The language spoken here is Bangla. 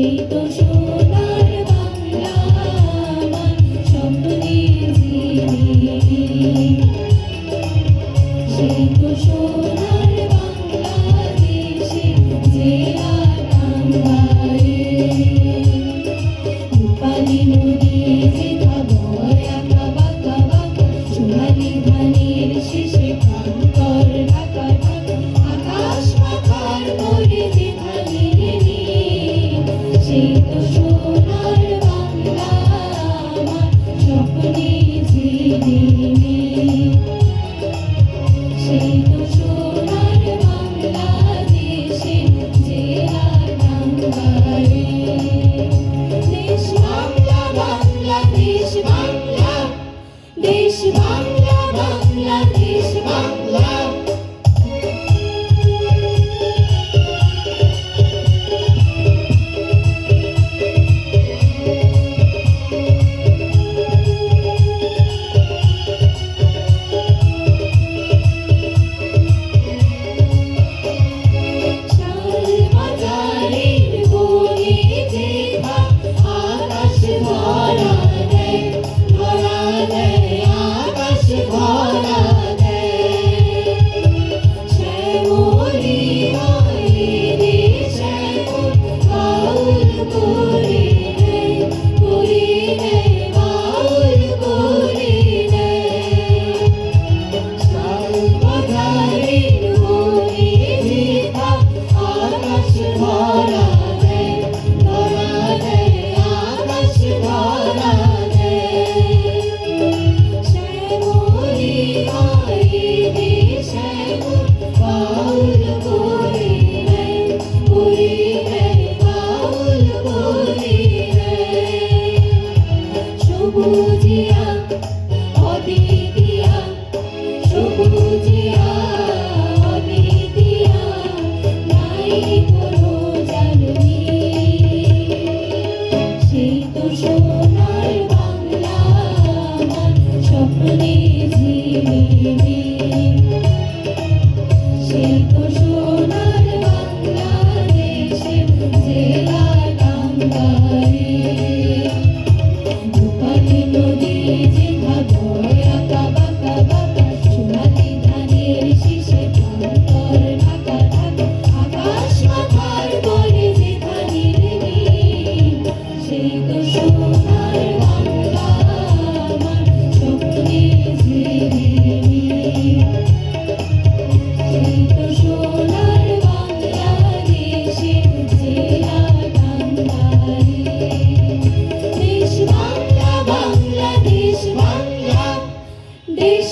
সেই তো সোনার বাংলা আমার স্বপ্নের ঝিলিমিলি, সেই তো সোনার বাংলাদেশে যে আকাঙ্ক্ষায় রূপালী নদী যেথা বয় আঁকা বাঁকা বাঁকা, সোনালী ধানের শেষে প্রান্তর ঢাকা ঢাকা, আকাশ পাখার পরে যেথা নীল, সেই তো সোনার বাংলা আমার স্বপ্নের ঝিলিমিলি, সেই তো সোনার বাংলাদেশে যে আকাঙ্ক্ষায় দেশ বাংলা বাংলাদেশ বাংলা, দেশ বাংলা বাংলাদেশ বাংলা। সবুজিয়া অদ্বিতীয়া, সবুজিয়া অদ্বিতীয়া, নাই কোনো জ্বালনি, সেই তো সোনার বাংলা আমার স্বপ্নের ঝিলিমিলি, সেই তো সোনার বাংলাদেশে যে আকাঙ্ক্ষায় রূপালী নদী যেথা বয় আঁকা বাঁকা বাঁকা, সোনালী ধানের শীষে প্রান্তর ঢাকা ঢাকা, আকাশ মাথার পরে যেথা নীল, সেই তো সোনার বাংলা আমার স্বপ্নের ঝিলিমিলি, সেই তো সোনার বাংলাদেশে যে আকাঙ্ক্ষায় দেশ বাংলা বাংলাদেশ বাংলা, দেশ